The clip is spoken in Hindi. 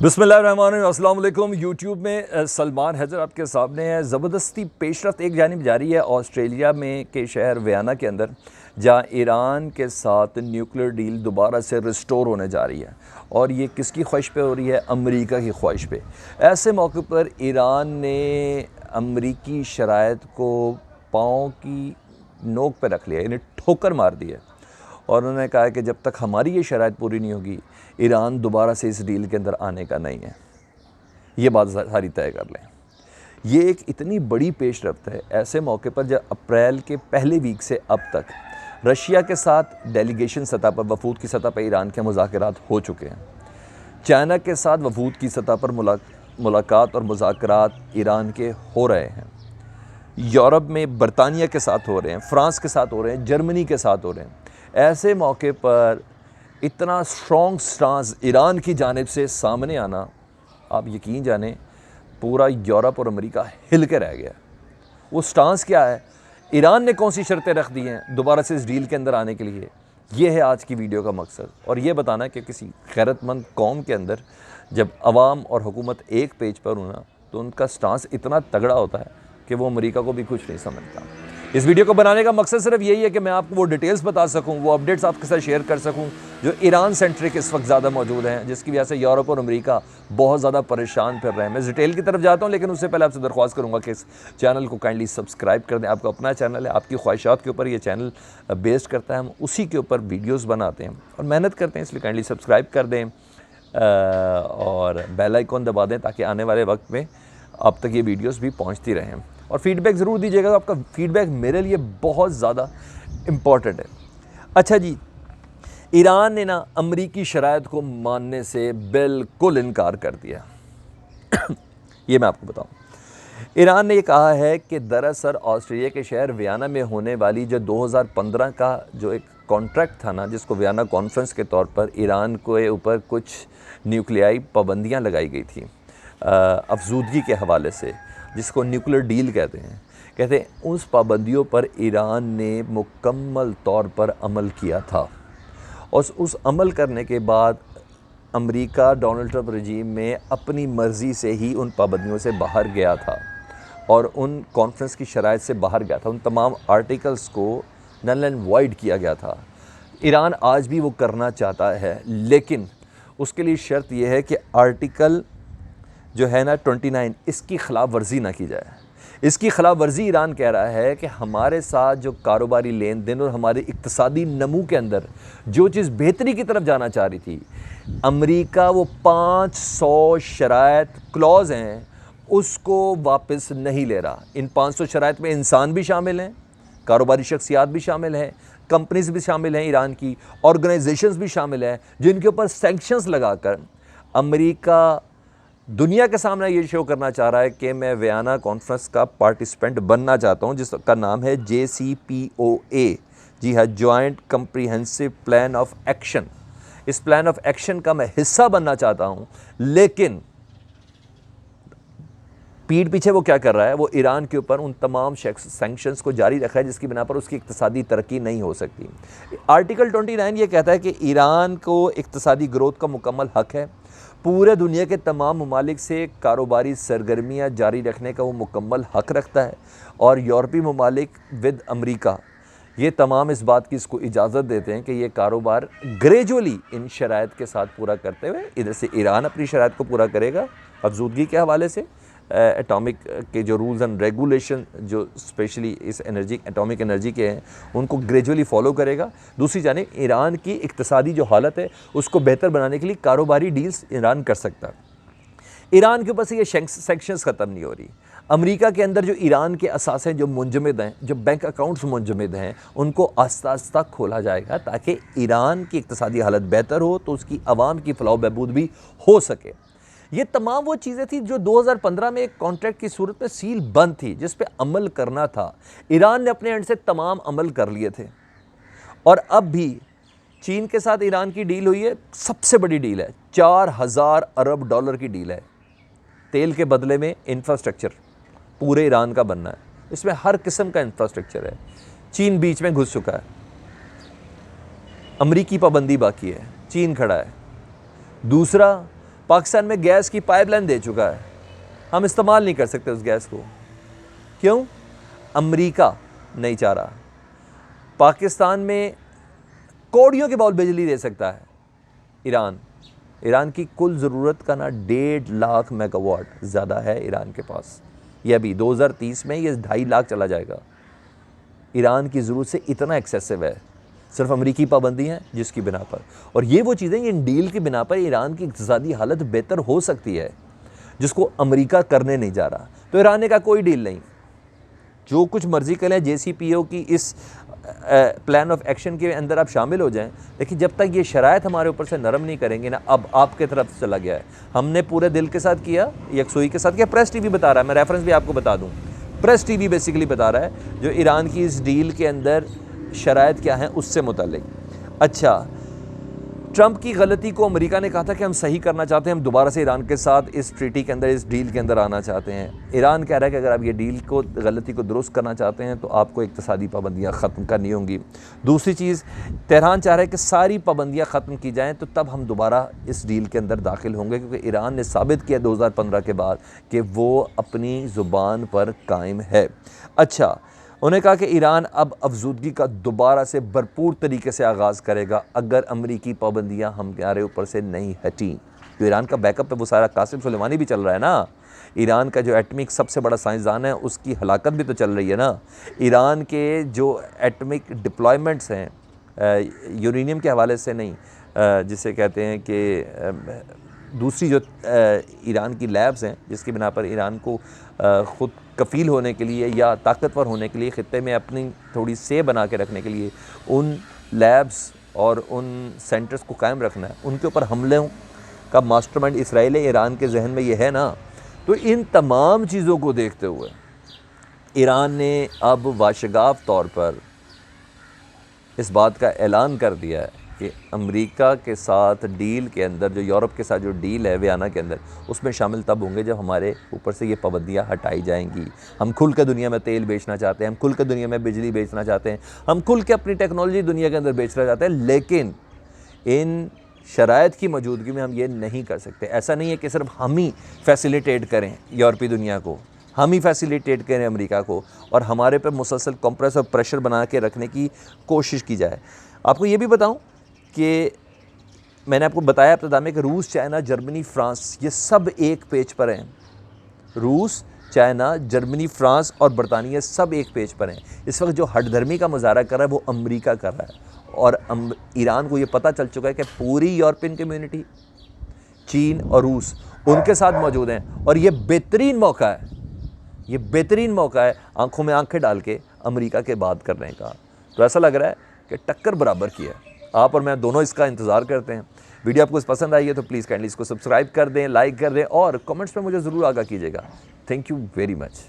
बिस्मिल्लाहिर्रहमानिर्रहीम। अस्सलाम वालेकुम। यूट्यूब में सलमान हैदर आपके सामने है। ज़बरदस्ती पेशरफ्त एक जानिब जारी है ऑस्ट्रेलिया में के शहर वियना के अंदर, जहाँ ईरान के साथ न्यूक्लियर डील दोबारा से रिस्टोर होने जा रही है। और ये किसकी ख्वाहिश पे हो रही है? अमेरिका की ख्वाहिश पे। ऐसे मौके पर ईरान ने अमरीकी शराइत को पाँव की नोक पर रख लिया, यानी ठोकर मार दी है। और उन्होंने कहा कि जब तक हमारी ये शराइत पूरी नहीं होगी, ईरान दोबारा से इस डील के अंदर आने का नहीं है। ये बात सारी तय कर लें। ये एक इतनी बड़ी पेशरफ्त है ऐसे मौके पर जब अप्रैल के पहले वीक से अब तक रशिया के साथ डेलीगेशन सतह पर, वफूद की सतह पर ईरान के मुज़ाकरात हो चुके हैं। चाइना के साथ वफूद की सतह पर मुलाकात और मुज़ाकरात ईरान के हो रहे हैं। यूरोप में बरतानिया के साथ हो रहे हैं, फ्रांस के साथ हो रहे हैं, जर्मनी के साथ हो रहे हैं। ऐसे मौके पर इतना स्ट्रॉन्ग स्टांस ईरान की जानिब से सामने आना, आप यकीन जाने पूरा यूरोप और अमेरिका हिल के रह गया। वो स्टांस क्या है? ईरान ने कौन सी शर्तें रख दी हैं दोबारा से इस डील के अंदर आने के लिए? ये है आज की वीडियो का मकसद। और ये बताना कि किसी गैरतमंद कौम के अंदर जब अवाम और हुकूमत एक पेज पर होना, तो उनका स्टांस इतना तगड़ा होता है कि वो अमेरिका को भी कुछ नहीं समझता। इस वीडियो को बनाने का मकसद सिर्फ यही है कि मैं आपको वो डिटेल्स बता सकूं, वो अपडेट्स आपके साथ शेयर कर सकूं जो ईरान सेंट्रिक इस वक्त ज़्यादा मौजूद हैं, जिसकी वजह से यूरोप और अमेरिका बहुत ज़्यादा परेशान फिर रहे हैं। मैं डिटेल की तरफ जाता हूं, लेकिन उससे पहले आपसे दरख्वास्त करूंगा कि इस चैनल को काइंडली सब्सक्राइब कर दें। आपका अपना चैनल है, आपकी ख्वाहिशात के ऊपर ये चैनल बेस्ड करता है। हम उसी के ऊपर वीडियोज़ बनाते हैं और मेहनत करते हैं, इसलिए काइंडली सब्सक्राइब कर दें और बेल आइकॉन दबा दें ताकि आने वाले वक्त में आप तक ये वीडियोज़ भी पहुँचती रहें। और फीडबैक ज़रूर दीजिएगा, आपका फीडबैक मेरे लिए बहुत ज़्यादा इम्पॉर्टेंट है। अच्छा जी, ईरान ने ना अमरीकी शराइत को मानने से बिल्कुल इनकार कर दिया। ये मैं आपको बताऊं, ईरान ने ये कहा है कि दरअसल ऑस्ट्रेलिया के शहर वियना में होने वाली जो 2015 का जो एक कॉन्ट्रैक्ट था ना, जिसको वियना कॉन्फ्रेंस के तौर पर ईरान के ऊपर कुछ न्यूक्लियाई पाबंदियाँ लगाई गई थी अफजूदगी के हवाले से, जिसको न्यूक्लियर डील कहते हैं, उस पाबंदियों पर ईरान ने मुकम्मल तौर पर अमल किया था। और उस अमल करने के बाद अमेरिका डोनाल्ड ट्रंप रजीम में अपनी मर्ज़ी से ही उन पाबंदियों से बाहर गया था और उन कॉन्फ्रेंस की शराइत से बाहर गया था। उन तमाम आर्टिकल्स को नल एंड वॉइड किया गया था। ईरान आज भी वो करना चाहता है, लेकिन उसके लिए शर्त यह है कि आर्टिकल जो है ना 29, इसकी ख़िलाफ़ वर्जी ना की जाए। इसकी ख़िलाफ़ वर्जी ईरान कह रहा है कि हमारे साथ जो कारोबारी लेन देन और हमारे इक़्तिसादी नमू के अंदर जो चीज़ बेहतरी की तरफ जाना चाह रही थी, अमेरिका वो 500 शराइत क्लॉज़ हैं उसको वापस नहीं ले रहा। इन 500 शराइत में इंसान भी शामिल हैं, कारोबारी शख्सियात भी शामिल हैं, कंपनीज़ भी शामिल हैं, ईरान की ऑर्गेनाइजेशंस भी शामिल हैं, जिनके ऊपर सैंक्शंस लगाकर अमेरिका दुनिया के सामने ये शो करना चाह रहा है कि मैं वियना कॉन्फ्रेंस का पार्टिसिपेंट बनना चाहता हूँ, जिसका नाम है JCPOA। जी हाँ, joint comprehensive plan of action. इस प्लान ऑफ एक्शन का मैं हिस्सा बनना चाहता हूँ, लेकिन पीठ पीछे वो क्या कर रहा है? वो ईरान के ऊपर उन तमाम सैंक्शंस को जारी रखा है जिसकी बिना पर उसकी इक़्तिसादी तरक्की नहीं हो सकती। आर्टिकल 29 ये कहता है कि ईरान को इक़्तिसादी ग्रोथ का मुकम्मल हक़ है, पूरे दुनिया के तमाम ममालिक से कारोबारी सरगर्मियाँ जारी रखने का वो मुकम्मल हक़ रखता है, और यूरोपीय ममालिक विद अमरीका ये तमाम इस बात की इसको इजाज़त देते हैं कि ये कारोबार ग्रेजुअली इन शराइत के साथ पूरा करते हुए, इधर से ईरान अपनी शराइत को पूरा करेगा अफजूदगी के हवाले से, एटॉमिक के जो रूल्स एंड रेगुलेशन जो स्पेशली इस एटॉमिक एनर्जी के हैं उनको ग्रेजुअली फॉलो करेगा। दूसरी जानिब ईरान की इक़्तिसादी जो हालत है उसको बेहतर बनाने के लिए कारोबारी डील्स ईरान कर सकता है। ईरान के ऊपर से ये सैंक्शंस ख़त्म नहीं हो रही। अमेरिका के अंदर जो ईरान के असासे जो मुंजमद हैं, जो बैंक अकाउंट्स मुंजमद हैं, उनको आस्ता आस्ता खोला जाएगा ताकि ईरान की इक़्तिसादी हालत बेहतर हो, तो उसकी आवाम की फलाह बहबूद भी हो सके। ये तमाम वो चीज़ें थी जो 2015 में एक कॉन्ट्रैक्ट की सूरत में सील बंद थी, जिस पे अमल करना था। ईरान ने अपने एंड से तमाम अमल कर लिए थे, और अब भी चीन के साथ ईरान की डील हुई है, सबसे बड़ी डील है, 4000 अरब डॉलर की डील है। तेल के बदले में इंफ्रास्ट्रक्चर पूरे ईरान का बनना है, इसमें हर किस्म का इंफ्रास्ट्रक्चर है। चीन बीच में घुस चुका है, अमरीकी पाबंदी बाकी है, चीन खड़ा है। दूसरा, पाकिस्तान में गैस की पाइपलाइन दे चुका है, हम इस्तेमाल नहीं कर सकते उस गैस को। क्यों? अमेरिका नहीं चाह रहा। पाकिस्तान में कौड़ियों के बॉल बिजली दे सकता है ईरान की कुल ज़रूरत का ना 1.5 लाख मेगावाट ज़्यादा है ईरान के पास। ये अभी 2030 में ये 2.5 लाख चला जाएगा। ईरान की ज़रूरत से इतना एक्सेसिव है, सिर्फ अमरीकी पाबंदी हैं जिसकी बिना पर। और ये वो चीज़ें इन डील की बिना पर ईरान की इक़्तिसादी हालत बेहतर हो सकती है, जिसको अमेरिका करने नहीं जा रहा। तो ईरान ने कहा कोई डील नहीं, जो कुछ मर्ज़ी करें, JCPOA की इस प्लान ऑफ एक्शन के अंदर आप शामिल हो जाएं, लेकिन जब तक ये शराइत हमारे ऊपर से नरम नहीं करेंगे ना, अब आपके तरफ चला गया है। हमने पूरे दिल के साथ किया, यकसुई के साथ किया। प्रेस टीवी बता रहा है, मैं रेफरेंस भी आपको बता दूं, प्रेस टीवी बेसिकली बता रहा है जो ईरान की इस डील के अंदर शराइत क्या हैं उससे मुताल्लिक। अच्छा, ट्रंप की गलती को अमेरिका ने कहा था कि हम सही करना चाहते हैं, हम दोबारा से ईरान के साथ इस ट्रीटी के अंदर, इस डील के अंदर आना चाहते हैं। ईरान कह रहा है कि अगर आप ये डील को, गलती को दुरुस्त करना चाहते हैं तो आपको इक़्तिसादी पाबंदियाँ ख़त्म करनी होंगी। दूसरी चीज़, तेहरान चाह रहा है कि सारी पाबंदियाँ ख़त्म की जाएँ, तो तब हम दोबारा इस डील के अंदर दाखिल होंगे, क्योंकि ईरान ने साबित किया 2015 के बाद कि वो अपनी ज़ुबान पर कायम है। अच्छा, उन्होंने कहा कि ईरान अब अफजूदगी का दोबारा से भरपूर तरीके से आगाज़ करेगा अगर अमरीकी पाबंदियाँ हमारे ऊपर से नहीं हटी। तो ईरान का बैकअप है वो सारा, कासिम सुलेमानी भी चल रहा है ना। ईरान का जो एटमिक सबसे बड़ा साइंसदान है उसकी हलाकत भी तो चल रही है ना। ईरान के जो एटमिक डिप्लॉयमेंट्स हैं, यूरेनियम के हवाले से नहीं, जिसे कहते हैं कि दूसरी जो ईरान की लैब्स हैं, जिसकी बिना पर ईरान को ख़ुद कफ़ील होने के लिए या ताकतवर होने के लिए, ख़ित्ते में अपनी थोड़ी से बना के रखने के लिए उन लैब्स और उन सेंटर्स को कायम रखना है, उनके ऊपर हमलों का मास्टरमाइंड इसराइल ईरान के जहन में ये है ना। तो इन तमाम चीज़ों को देखते हुए ईरान ने अब वाशगाफ तौर पर इस बात का ऐलान कर दिया है कि अमेरिका के साथ डील के अंदर, जो यूरोप के साथ जो डील है वियना के अंदर, उसमें शामिल तब होंगे जब हमारे ऊपर से ये पाबंदियाँ हटाई जाएंगी। हम खुल के दुनिया में तेल बेचना चाहते हैं, हम खुल के दुनिया में बिजली बेचना चाहते हैं, हम खुल के अपनी टेक्नोलॉजी दुनिया के अंदर बेचना चाहते हैं, लेकिन इन शराइत की मौजूदगी में हम ये नहीं कर सकते। ऐसा नहीं है कि सिर्फ हम ही फैसिलिटेट करें यूरोपीय दुनिया को, हम ही फैसिलिटेट करें अमेरिका को, और हमारे पर मुसलसल कंप्रेस और प्रेशर बना के रखने की कोशिश की जाए। आपको ये भी बताऊं कि मैंने आपको बताया इब्तिदा में कि रूस, चाइना, जर्मनी, फ्रांस, ये सब एक पेज पर हैं। रूस, चाइना, जर्मनी, फ्रांस और बरतानिया सब एक पेज पर हैं। इस वक्त जो हठधर्मी का मुजाहरा कर रहा है वो अमेरिका कर रहा है, और ईरान को ये पता चल चुका है कि पूरी यूरोपियन कम्युनिटी, चीन और रूस उनके साथ मौजूद हैं, और ये बेहतरीन मौका है, ये बेहतरीन मौका है आंखों में आंखें डाल के अमेरिका के बात करने का। तो ऐसा लग रहा है कि टक्कर बराबर की है। आप और मैं दोनों इसका इंतज़ार करते हैं। वीडियो आपको पसंद आई है तो प्लीज़ काइंडली इसको सब्सक्राइब कर दें, लाइक कर दें, और कमेंट्स में मुझे ज़रूर आगाह कीजिएगा। Thank you very much.